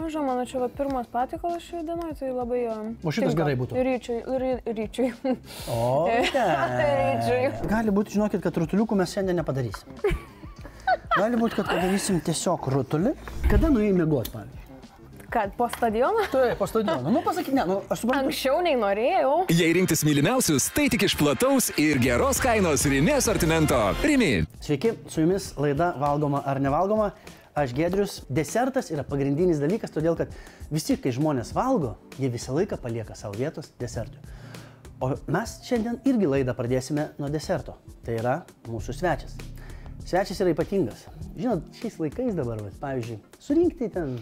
maža, mano čia va, pirmas patikalas šioje dienoje, tai labai... O šitas gerai būtų? Ryčiui. O, Ryčiui. Gali būti, žinokit, kad rutuliukų mes šiandien nepadarysim. Gali būti, kad padarysim tiesiog rutulį. Kada nuėjai miegoti, pavyzdžiui? Kad, po stadioną? Taip, po stadioną. Nu, pasakyk, ne, aš suprantu. Anksčiau nei norėjau. Jei rinktis mylimiausius, tai tik iš plataus ir geros kainos Rimi asortimento. Rimi. Sveiki, su jumis laida Valgoma ar nevalgoma. Aš Giedrius. Desertas yra pagrindinis dalykas, todėl kad visi, kai žmonės valgo, jie visą laiką palieka savo vietos desertui. O mes šiandien irgi laidą pradėsime nuo deserto. Tai yra mūsų svečias. Svečias yra ypatingas. Žinot, šiais laikais dabar, pavyzdžiui, surinkti ten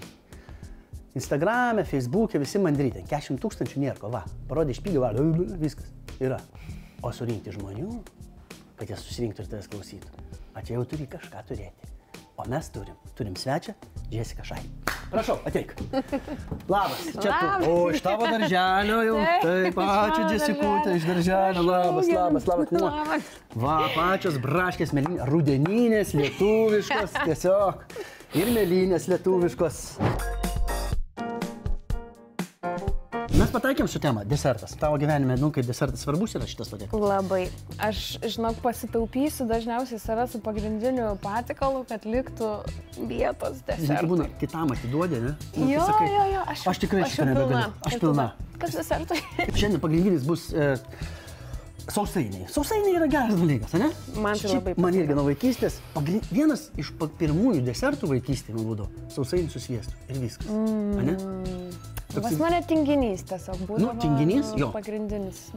Instagram'e, Facebook'e visi mandryti. 40 000 nėra ko, va, parodė išpygį, va, viskas yra. O surinkti žmonių, kad jie susirinktų ir tavęs klausytų. O čia jau turi kažką turėti. O mes turim svečią, Jessica Šai. Prašau, ateik. Labas, čia tu. O, iš tavo darželio jau. Taip, ačiū Jessicutė, iš darželio. Labas. Va, pačios braškės, mėlynės, rudeninės, lietuviškos, tiesiog. Ir mėlynės lietuviškos. Mes pataikėm su tema desertas. Tavo gyvenime, kaip desertas svarbus yra šitas patiekalas? Labai. Aš, žinok, pasitaupysiu dažniausiai save su pagrindiniu patiekalu, kad liktų vietos desertui. Žinai, būna, kitam atiduodė, ne? Jo. Aš tikrai šitą nebegaliu. Aš pilna. Kas desertui? Šiandien pagrindinis bus sausainiai. Sausainiai yra geras dalykas, ne? Man tai labai patinka. Man irgi nuo vaikystės. Vienas iš pirmųjų desertų vaikystėje man būdavo sausainiai su sviestu. Ir viskas. Ane? Pas mane tinginys tiesiog būdavo. Tinginys? Jo. Pagrindinis.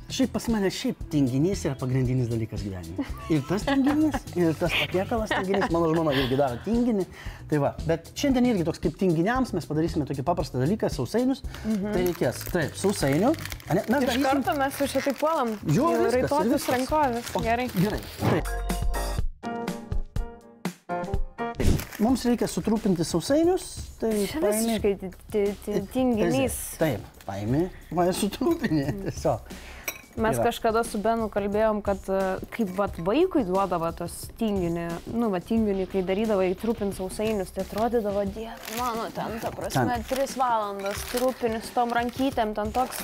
Šiaip pas mane tinginys yra pagrindinis dalykas gyvenime. Ir tas tinginys, ir tas patiekalas tinginys. Mano žmona irgi daro tinginį. Tai va, bet šiandien irgi toks kaip tinginiams mes padarysime tokį paprastą dalyką, sausainius. Tai reikės, taip, sausainių. Iš karto mes jau šitai puolam. Jo, viskas. Raitotis rankovės. Gerai. Gerai. Taip. Mums reikia sutrupinti sausainius. Tai čia visiškai tinginys. Taip, paimi, va ir sutrupinė tiesiog. Mes kažkada su Benu kalbėjom, kad kaip vaikui duodavo tos tinginį, tinginį, kai darydavo įtrupinti sausainius, tai atrodydavo, mano, ten, ta prasme, 3 valandas trupinis tom rankytėm, ten toks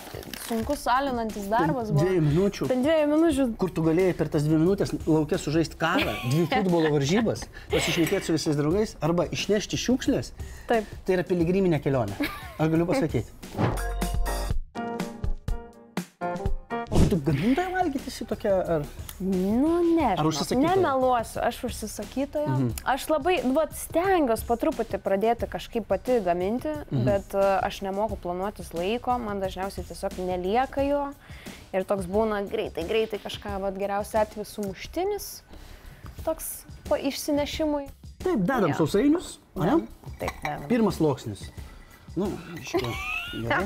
sunkus alinantis darbas buvo. 2 minučių. Ten 2 minučių. Kur tu galėjai per tas 2 minutės lauke sužaisti karą, 2 futbolo varžybas, pasišnekėti su visais draugais, arba išnešti šiukšlės. Taip. Tai yra piligriminė kelionė. Aš galiu pasakyti. Tu gamintoja valgyti šitokią, ar... Ne. Ar užsisakytoja? Nemeluosiu, aš užsisakytoja. Aš labai, stengiuosi po truputį pradėti kažkaip pati gaminti, bet aš nemoku planuotis laiko, man dažniausiai tiesiog nelieka jo. Ir toks būna greitai kažką, geriausia atveju sumuštinis, toks po išsinešimui. Taip, dedam sausainius, ne? Taip, dedam. Pirmas sluoksnis. Gerai,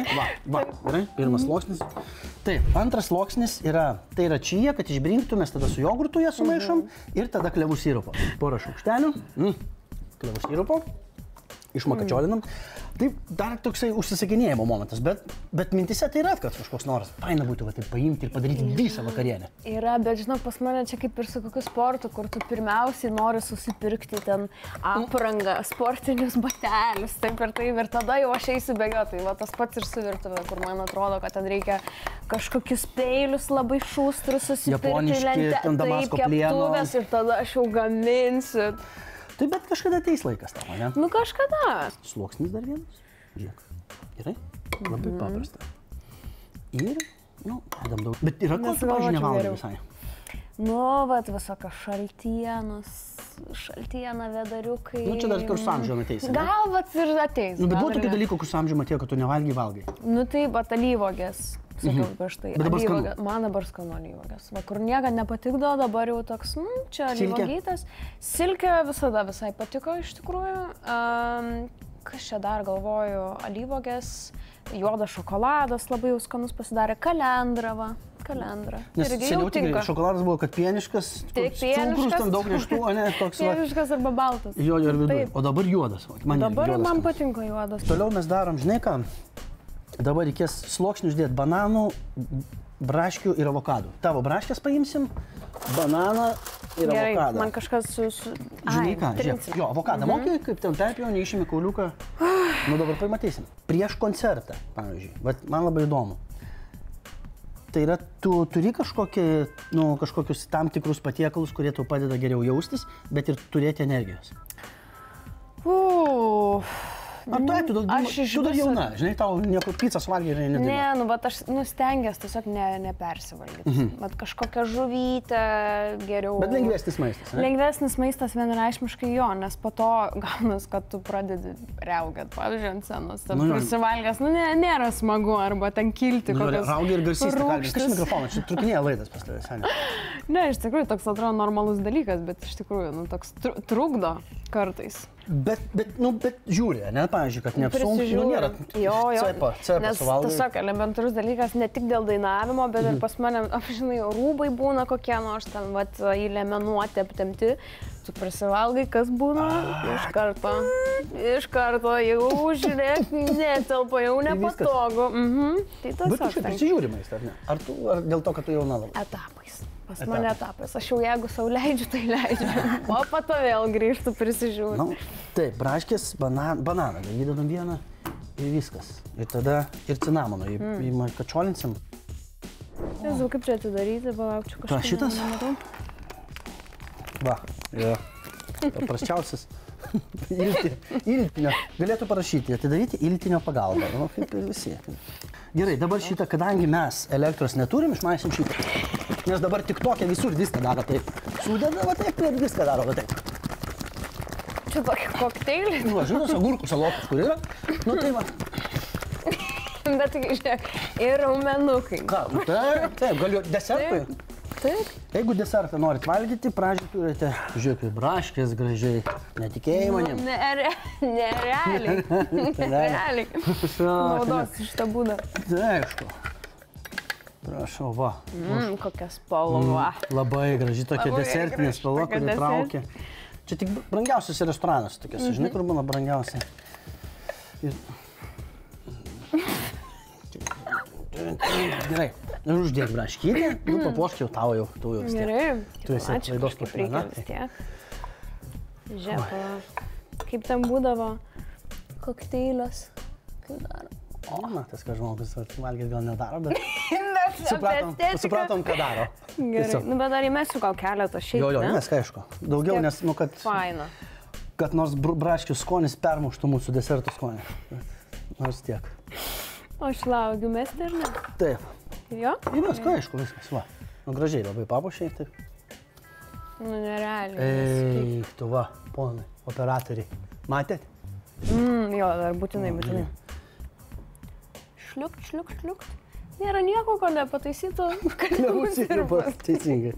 gerai, pirmas sluoksnis. Taip, antras sluoksnis tai yra čija, kad išbrinktų, mes tada su jogurtu ją sumaišom ir tada klevų sirupo. Porą šaukštelių, klevų sirupo, išmakačiolinam. Taip, dar toksai užsisakinėjimo momentas, bet mintise tai yra, kad kažkoks noras faina būtų taip paimti ir padaryti visą vakarienę. Yra, bet žinok, pas mane čia kaip ir su kokiu sportu, kur tu pirmiausiai nori susipirkti ten aprangą, sportinius batelius, taip ir tada jau aš eisiu bėgioti. Tai tas pats ir su virtuvė, kur man atrodo, kad ten reikia kažkokius peilius labai šustrus susipirkti, taip, keptuvės ir tada aš jau gaminsiu. Tai bet kažkada ateis laikas tavo, ne? Kažkada. Sluoksnis dar vienas. Žiūrėk. Gerai? Labai paprasta. Ir, dedam daug. Bet yra ko, tu, pavyzdžiui, nevalgai visai? Visokios šaltiena, vedariukai. Čia dar kur su amžiumi ateis, ne? Gal, ir ateis. Bet buvo tokių dalykų, kur su amžiumi atėjo, kad tu nevalgai. Tai, alyvuogės. Sakiau prieš tai. Bet dabar skanu. Man dabar skanu alyvuogės. Kur niekada nepatikdavo, dabar jau toks, čia alyvuogytas. Silkė visada visai patiko iš tikrųjų. Kas čia dar galvoju, alyvuogės, juodas šokoladas labai jau skanus pasidarė, kalendra. Nes seniau tik šokoladas buvo, kad pieniškas, cukrus, ten daug neštų, o ne toks... Pieniškas arba baltas. Jo, ir viduje. O dabar juodas. Dabar man patinka juodas. Toliau mes darom, žinai ką? Dabar reikės sluoksnius dėti bananų, braškių ir avokadų. Tavo braškės paimsim, bananą ir avokadą. Gerai, man kažkas su... Žinai ką, žiūrėk. Jo, avokadą mokai, kaip ten perpjau, neišimi kauliuką. Nu dabar pamatysim. Prieš koncertą, pavyzdžiui, vat man labai įdomu. Tai yra, tu turi kažkokius tam tikrus patiekalus, kurie tau padeda geriau jaustis, bet ir turėti energijos. Ar tu dar jauna, žinai, tau nieko pizzas valgy ir nedėlė. Ne, nu, bet aš stengiuosi tiesiog nepersivalgyti. Bet kažkokią žuvytę geriau. Bet lengvesnis maistas, ne? Lengvesnis maistas vienareikšmiškai jo, nes po to gaunas, kad tu pradedi riaugėt, pavyzdžiui, ant scenos. Prisivalgęs, nėra smagu, arba ten kilti kokios. Raugi ir garsys, kas mikrofonas, čia trukinėja laidas pas tavęs, ne? Ne, iš tikrųjų, toks atrodo normalus dalykas, bet iš tikrųjų, toks trukdo kartais. Bet žiūri, ne, pavyzdžiui, kad neapsunks, nėra cepa suvalgai. Tiesiog elementarus dalykas ne tik dėl dainavimo, bet ir pas mane, žinai, rūbai būna kokie nors ten, vat, įlemenuoti, aptemti. Tu prisivalgai, kas būna, iš karto, jau žiūrėk, netelpa, jau nepatogu. Tai tas. Bet tu šiaip prisižiūri maistą, ar ne? Ar dėl to, kad tu jauna labai? Etapais. Pas mane etapas. Aš jau jeigu sau leidžiu, tai leidžiu. O po to vėl grįžtu, prisižiūriu. Taip, braškės, bananą, įdedam vieną ir viskas. Ir tada ir cinamono įkačiolinsim. Nežinau, kaip čia atidaryti, palaukčiau kažką. Šitas? Va, jo. Paprasčiausias. Iltinio. Galėtų parašyti, atidaryti iltinio pagalbą. Nu, kaip ir visi. Gerai, dabar šitą, kadangi mes elektros neturim, išmaisim šitą. Nes dabar tik tokia visur viską daro taip. Sudeda va taip ir viską daro va taip. Čia tokia kokteilė? Nu, žinot, agurkų salotas, kur yra? Nu, tai va. Bet, žiūrėk, ir raumenukai. Ką? Taip, galiu desertui? Taip. Jeigu desertą norit valgyti, pradžiai turite, žiūrėk, braškės gražiai, netikėjimo manim. Nerealiai. Nerealiai. Naudos iš tą būdą. Tai aišku. Prašau, va. Kokia spalva. Labai graži tokia desertinė spalva, kuri traukia. Čia tik brangiausias restoranas tokias, žinai, kur būna brangiausia. Gerai, ir uždėk braškytę, papuošk jau tau jau vis tiek. Gerai, tu esi laidos pašmena. Žiūrėk, kaip ten būdavo kokteilius, kaip daro. O, matas, kad žmogus valgyti gal nedaro, bet supratom, ką daro. Gerai, nu bet dar įmesiu gal keletą šiaip, ne? Jo, įmesk, aišku. Daugiau, nes, nu, kad... Faina. Kad nors braškių skonis permuštų mūsų desertų skonį. Nors tiek. O aš laukiu mesti, ar ne? Taip. Jo? Įmesk, aišku, viskas, va. Nu, gražiai labai papuošiai, taip. Nu, nerealiai. Eik, tu va, ponai, operatoriai. Matėt? Jo, dar būtinai. Šliukt. Nėra nieko, ko nepataisytų. Teisingai.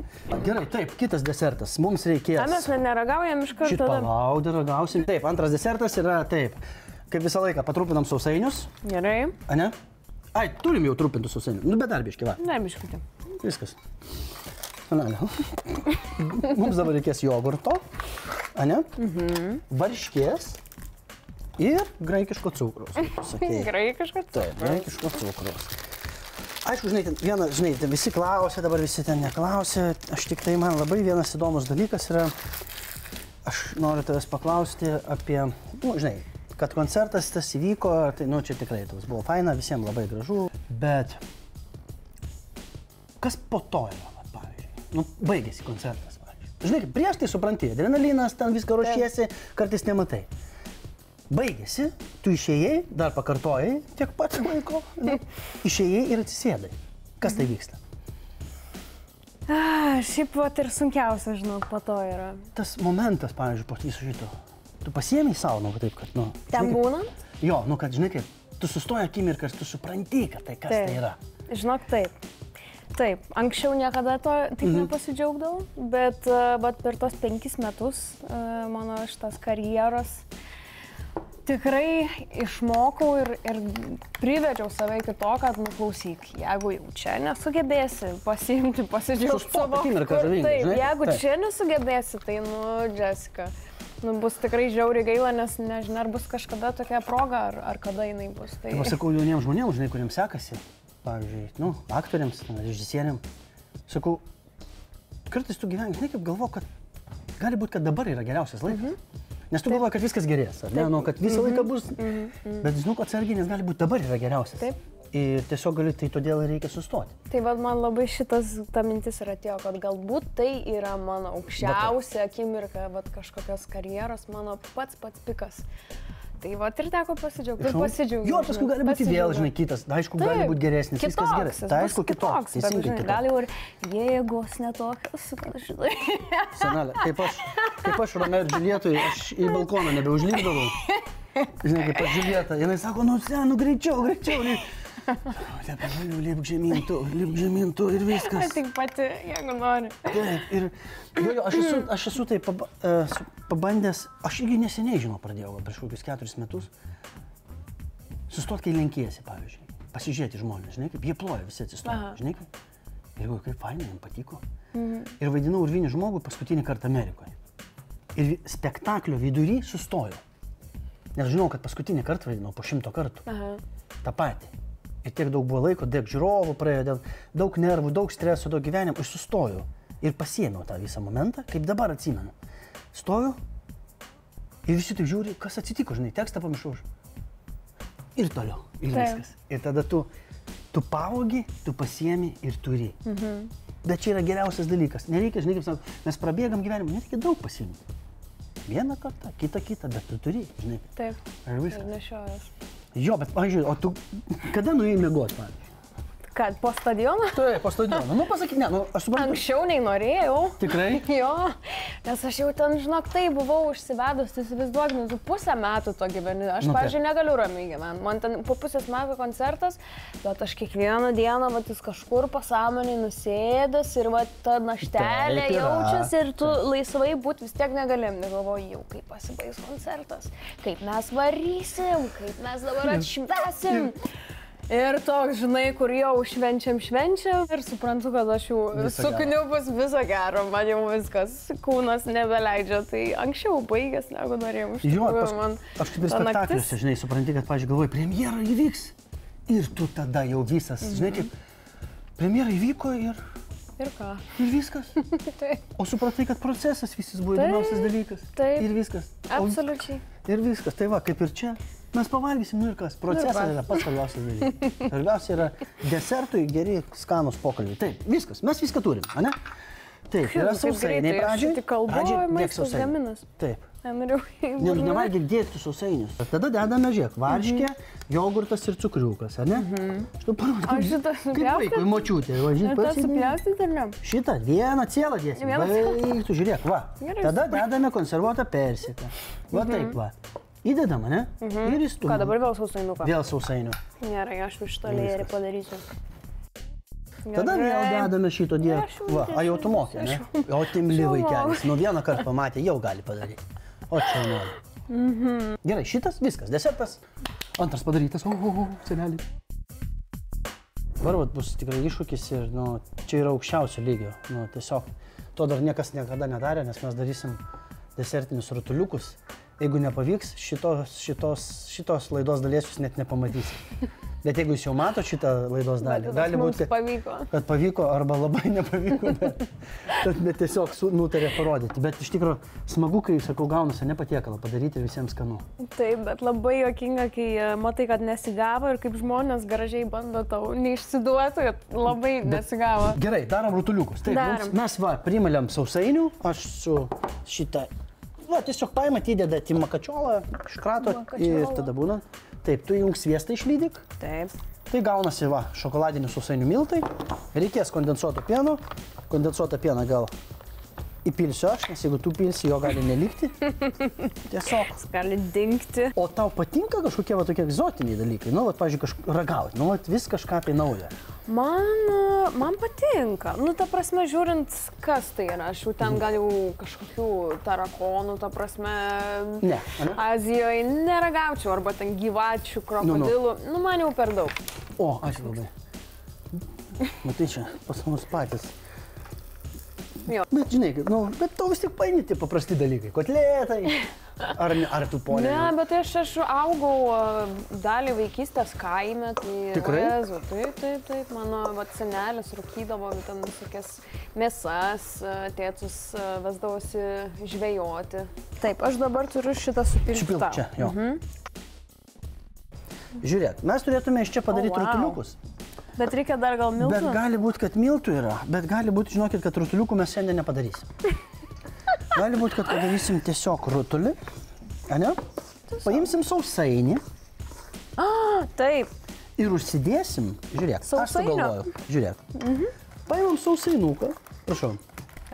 Gerai, taip, kitas desertas. Mums reikės... A, mes neragaujam iš karto. Šit palaudį ragausim. Taip, antras desertas yra taip. Kaip visą laiką patrupinam sausainius. Gerai. A ne? Ai, turim jau trupintus sausainius. Nu, bet dar biškį, va. Dar biškį. Viskas. Mums dabar reikės jogurto. A ne? Varškės. Ir graikiško cukraus. Graikiško cukraus? Taip, graikiško cukraus. Aišku, žinai, visi klausia, dabar visi ten neklausia. Aš tik tai, man labai vienas įdomus dalykas yra, aš noriu tavęs paklausti apie, nu, žinai, kad koncertas tas įvyko, tai, nu, čia tikrai tas buvo faina, visiems labai gražu, bet kas po to yra, pavyzdžiui, nu, baigėsi koncertas, pavyzdžiui. Žinai, prieš tai supranti, adrenalinas, ten viską ruošiesi, kartais nematai. Baigėsi, tu išėjai, dar pakartojai tiek pat laiko, išėjai ir atsisėdai. Kas tai vyksta? Šiaip vat ir sunkiausia, žinau, po to yra. Tas momentas, pavyzdžiui, po viso šito, tu pasiėmei savo, nu, taip, kad, nu... Ten būna? Jo, nu, kad, žinai, kaip, tu sustoji akimirkas, tu supranti, kad tai kas tai yra. Žinok, taip. Taip, anksčiau niekada to taip nepasidžiaugdavau, bet per tos 5 metus mano šitas karjeros tikrai išmokau ir privedžiau save iki to, kad, nu, klausyk, jeigu jau čia nesugebėsi pasiimti, pasidžiaugti savo... Taip, jeigu čia nesugebėsi, tai, nu, Jessica, nu, bus tikrai žiauriai gaila, nes nežinia, ar bus kažkada tokia proga, ar kada jinai bus. Tai... Sakau jauniems žmonėms, žinai, kuriems sekasi, pavyzdžiui, nu, aktoriams, režisieriams, sakau, kartais tu gyveni, žinai, kaip galvo, kad gali būti, kad dabar yra geriausias laikas. Nes tu galvoji, kad viskas gerės, ar ne? Nu, kad visą laiką bus. Bet žinok, atsargiai, nes gali būti dabar yra geriausias. Taip. Ir tiesiog gali, tai todėl reikia sustoti. Tai vad man labai ta mintis ir atėjo, kad galbūt tai yra mano aukščiausia akimirka, vad kažkokios karjeros, mano pats pikas. Tai va ir teko pasidžiaugti. Ir pasidžiaugti. Jo, paskui gali būti vėl, žinai, kitas. Aišku, gali būti geresnis, viskas gerai. Tai aišku, kitoks. Teisingai kitoks. Gal jau ir jėgos netokios, kad žinai. Senelė, kaip aš Romeo ir Džiulietui, aš į balkoną nebeužlipdavau. Žinai, kaip aš Džiulietą. Jinai sako, nu greičiau. Dabar lipk žemyn tu ir viskas. Tik pati, jeigu nori. Taip, ir aš esu tai pabandęs, aš irgi neseniai, žinau, pradėjau prieš kokius 4 metus. Sustot, kai lenkiesi, pavyzdžiui. Pasižiūrėti žmonės, žinai, kaip jie ploja, visi atsistoja, žinai, kaip. Ir galvoju, kaip fainai, jiems patiko. Ir vaidinau urvinį žmogų paskutinį kartą Amerikoje. Ir spektaklio vidury sustojau. Nes žinau, kad paskutinį kartą vaidinau po 100 kartų. Ta pati. Ir tiek daug buvo laiko, daug žiūrovų praėjo, daug nervų, daug streso, daug gyvenimo. Aš sustojau ir pasiėmiau tą visą momentą, kaip dabar atsimenu. Stoju ir visi taip žiūri, kas atsitiko, žinai, tekstą pamiršau. Ir toliau, ir viskas. Ir tada tu paaugi, tu pasiemi ir turi. Bet čia yra geriausias dalykas. Nereikia, žinai, kaip sako, mes prabėgam gyvenimą, nereikia daug pasiimti. Vieną kartą, kitą, bet tu turi, žinai. Taip, ir viskas. Ir nešiojas. Jo, bet, pavyzdžiui, o tu kada nuėjai miegoti, pavyzdžiui? Kad po stadiono? Taip, po stadiono. Nu, pasakyk, ne, aš suprantu. Anksčiau nei norėjau. Tikrai? Jo, nes aš jau ten, žinok, tai buvau užsivedus, tai įsivaizduok, nu, 5 metų to gyveni. Aš, pavyzdžiui, negaliu ramiai gyventi. Man ten po 5 metų koncertas, bet aš kiekvieną dieną, vat, jis kažkur pasąmonį nusėdęs ir vat, ta naštelė jaučiasi ir tu laisvai būt vis tiek negalim. Galvoju, jau kaip pasibaigs koncertas, kaip mes varysim, kaip mes dabar atšvesim. Ir toks, žinai, kur jau švenčiam ir suprantu, kad aš jau sukniubus viso gero, man jau viskas, kūnas nebeleidžia, tai anksčiau baigęs, negu norėjau. Jo, aš kaip ir spektakliuose, žinai, supranti, kad, pavyzdžiui, galvoju, premjera įvyks ir tu tada jau visas, žinai, kaip premjera įvyko ir... Ir ką? Ir viskas. O supratai, kad procesas visas buvo įdomiausias dalykas. Taip. Ir viskas. Absoliučiai. Ir viskas. Tai va, kaip ir čia. Mes pavalgysim, nu ir kas. Procesas yra pats svarbiausias dalykas. Svarbiausia yra desertui geri skanus pokalbiai. Taip, viskas. Mes viską turim, ane? Taip, yra sausainiai pradžiai. Tik kalbu, maistas gaminas. Taip. Nevalgyk dėti sausainius. Tada dedame, žiūrėk, varškė, jogurtas ir cukriukas, ar ne? Šitą parodau, kaip vaikui močiutė. Tas supjaustyt ar ne? Šitą vieną cielą dėsim. Baigtų, žiūrėk, va. Tada dedame konservuotą persiką. Va taip, va. Įdedam, ne? Ir įstumam. Ką, dabar vėl sausainuką? Vėl sausainių. Gerai, aš už šitą lėjerį padarysiu. Tada vėl dedame šito dėlį. Va, a jau tu mokė, ne? O timli vaikelis. Nu vieną kartą pamatė, jau gali padaryti. O čia nori. Gerai, šitas, viskas, desertas. Antras padarytas. Senelį. Dabar bus tikrai iššūkis ir, nu, čia yra aukščiausio lygio. Nu, tiesiog, to dar niekas niekada nedarė, nes mes darysim desertinius rutuliukus. Jeigu nepavyks, šitos laidos dalies jūs net nepamatysit. Bet jeigu jūs jau matot šitą laidos dalį, gali būti, kad pavyko arba labai nepavyko, bet tiesiog nutarė parodyti. Bet iš tikrųjų smagu, kai, sakau, gaunasi nepatiekalą padaryti ir visiems skanu. Taip, bet labai juokinga, kai matai, kad nesigavo ir kaip žmonės gražiai bando tau neišsiduoti, kad labai nesigavo. Gerai, darom rutuliukus. Taip, mes va, primalėm sausainių, aš su šitą, va, tiesiog paimat, įdedat į makačiolą, iškratot ir tada būna. Taip, tu įjung sviestą išlydyk. Taip. Tai gaunasi, va, šokoladinių sausainių miltai. Reikės kondensuoto pieno. Kondensuotą pieną gal įpilsiu aš, nes jeigu tu pilsi, jo gali nelikti. Tiesiog. Jis gali dingti. O tau patinka kažkokie va tokie egzotiniai dalykai? Nu, va, pavyzdžiui, ragauti. Nu, va, vis kažką tai naujo. Man patinka. Nu, ta prasme, žiūrint, kas tai yra. Aš jau ten gal jau kažkokių tarakonų, ta prasme, Azijoje neragaučiau, arba ten gyvačių, krokodilų. Nu, man jau per daug. O, ačiū labai. Matai čia, pas mus patys Jo. Bet žinai, nu, bet tau vis tik paini tie paprasti dalykai. Kotletai. Ar tu ponė? Ne, bet aš augau dalį vaikystės kaime, tai... Tikrai? Jezu, taip, mano senelis rūkydavo ten visokias mėsas, tėtus vesdavosi žvejoti. Taip, aš dabar turiu šitą supilti. Supilti čia, jo. Žiūrėk, mes turėtume iš čia padaryti rutuliukus. Bet reikia dar gal miltų? Bet gali būti, kad miltų yra, bet gali būti, žinokit, kad rutuliukų mes šiandien nepadarysim. Gali būti, kad padarysim tiesiog rutulį, ane? Paimsim sausainį. Taip. Ir užsidėsim, žiūrėk, aš sugalvoju, žiūrėk. Paimam sausainuką, prašau.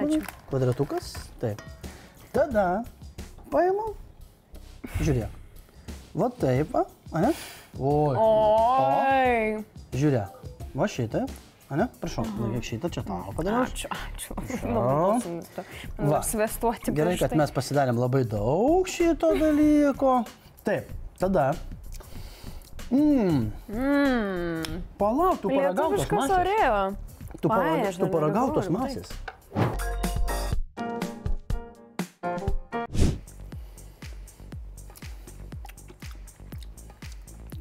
Ačiū. Kvadratukas, taip. Tada paimam, žiūrėk. Va taip, ane? Oi. Žiūrėk, va šitą, ane? Prašau, kiek šitą čia tau padariau. Ačiū. Va, svestuoti. Gerai, kad mes pasidarėm labai daug šito dalyko. Taip, tada. Palauk, tu paragautos masės. Tu paragautos masės.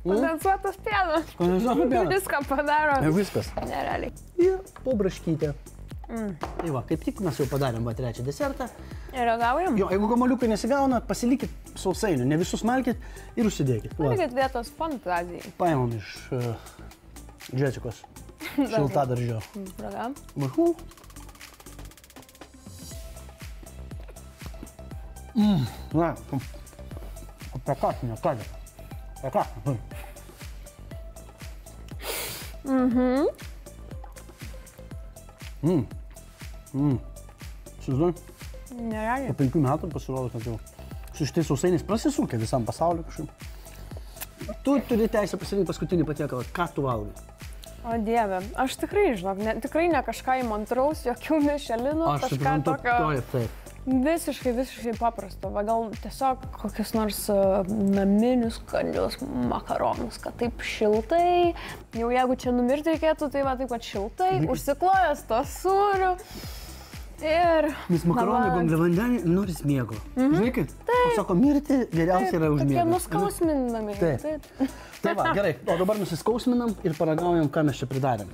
Kondensuotas pienas. Kondensuotas pienas. Viską padaro. Ir viskas. Nerealiai. Ir pobraškytė. Tai va, kaip tik mes jau padarėm trečią desertą. Ir ragaujam? Jo, jeigu kamaliukai nesigauna, pasilikit sausainių, ne visus malkit ir užsidėkit. Palikit vietos fantazijai. Paimam iš Džesikos šiltadaržio. Ragam. Mažų. Na, apie ką, ne ką. Apie ką. Įsivaizduoju, Nerealiai. po 5 metų pasirodo, kad jau su šitais sausainiais prasisūkė visam pasauliu kažkaip. Tu turi teisę pasirinkti paskutinį patiekalą, ką tu valgai. O Dieve, aš tikrai, žinok, tikrai ne kažką įmantraus, jokių mišelinų, Aš kažką suprantu, tokio taip. visiškai paprasto. Va, gal tiesiog kokius nors naminius skanius makaronus, kad taip šiltai, jau jeigu čia numirti reikėtų, tai va taip pat šiltai, užsiklojęs to sūriu. Ir... Nes makaronai angliavandeniai noris miego. Žinai, kaip? Sako, mirti geriausia yra už miegą. Tokie nuskausminami. Taip. Tai va, gerai, o dabar nusiskausminam ir paragaujam, ką mes čia pridarėm.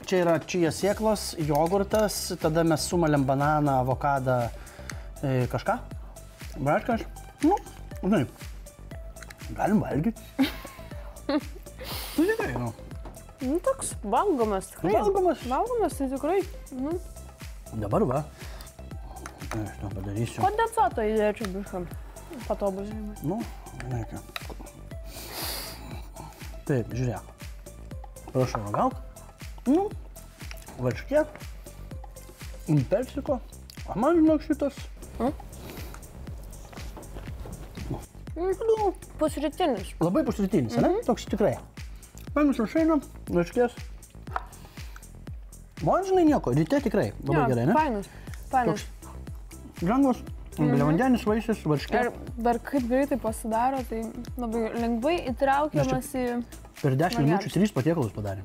Čia yra čija sėklos, jogurtas, tada mes sumalėm bananą, avokadą, kažką. Braškas. Nu, žinai, galim valgyti. Tu tikrai, nu. Nu, toks valgomas, tikrai. Valgomas, tai tikrai. Nu. Dabar va. Aš to padarysiu. Kondensuoto įdėčiau biškam. Patobulinimai. Nu, reikia. Taip, žiūrėk. Prašau ragauk. Nu, varškė. Persiko. O man žinok šitas. Pusrytinis. Labai pusrytinis, ne? Toks tikrai. Paėmus užšeinam, varškės. Man žinai nieko, ryte tikrai labai gerai, ne? Fainas. Toks lengvas, angliavandenis vaisius, varškė. Ir dar kaip greitai pasidaro, tai labai lengvai įtraukiamas į... Per 10 minučių 3 patiekalus padarėm.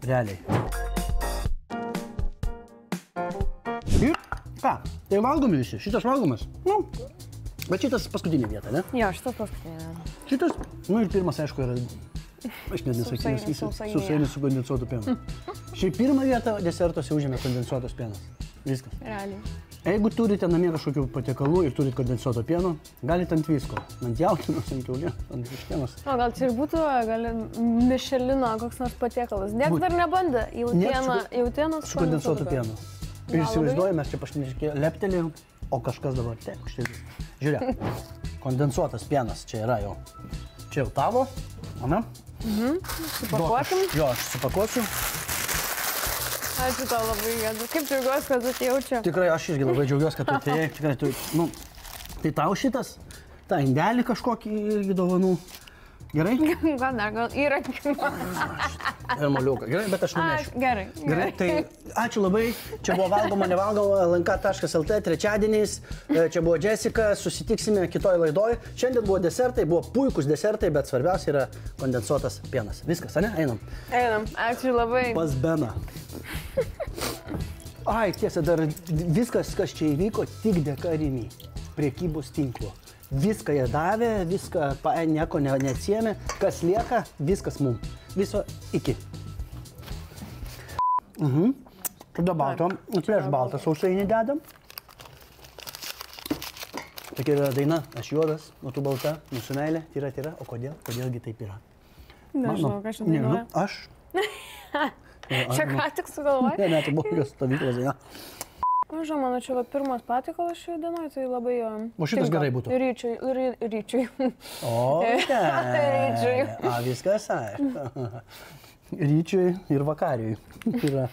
Realiai. Ir ką, tai valgomi visi, šitas valgomas. Nu, bet šitas paskutinė vieta, ne? Jo, šitas paskutinė. Šitas, nu ir pirmas, aišku, yra... Aš net nesakysiu, sausainis su kondensuotu pienu. Šiaip pirmą vietą desertuose užėmė kondensuotas pienas. Viskas. Realiai. Jeigu turite namie kažkokių patiekalų ir turite kondensuoto pieno, galite ant visko. Ant jautienos, ant kiaulienos, ant vištienos. O gal čia ir būtų, gal mišelino koks nors patiekalas. Niekas dar nebandė jautienos su kondensuotu pienu. Ir įsivaizduoju, mes čia pašniškė leptelėjom, o kažkas dabar širdis. Žiūrėk, kondensuotas pienas čia yra jau. Čia jau tavo, ana? Supakuokim? Jo, aš supakuosiu. Ačiū tau labai, Gedu. Kaip džiaugiuosi, kad atėjau čia. Tikrai, aš irgi labai džiaugiuosi, kad tu atėjai. Tikrai, tu, nu, tai tau šitas, tą indelį kažkokį irgi dovanų. Gerai? Gal įrankį. Ir moliuką. Gerai, bet aš nunešiu. Gerai. Gerai, tai ačiū labai. Čia buvo valgoma, nevalgoma, lnk.lt trečiadieniais. Čia buvo Jessica, susitiksime kitoj laidoj. Šiandien buvo desertai, buvo puikūs desertai, bet svarbiausia yra kondensuotas pienas. Viskas, ane? Einam. Ačiū labai. Pas Beną. Ai, tiesa, dar viskas, kas čia įvyko, tik dėka Rimi. Priekybos tinklo. Viską jie davė, viską nieko neatsiėmė. Kas lieka, viskas mum. Viso iki. Tada baltom. Prieš baltą sausainį dedam. Tokia yra daina. Aš juodas, o tu balta. Mūsų meilė. Tyra. O kodėl? Kodėlgi taip yra? Nežinau, ką aš dainuoju. Aš. Čia ką tik sugalvoju? Ne, tai buvo kokios stovyklos daina. Žinau, mano čia pirmas patikalas šioje dienoje, tai labai jo. O šitas gerai būtų. Ryčiui. O, Ryčiui. A, viskas aišku. Ryčiui ir vakariui. Yra.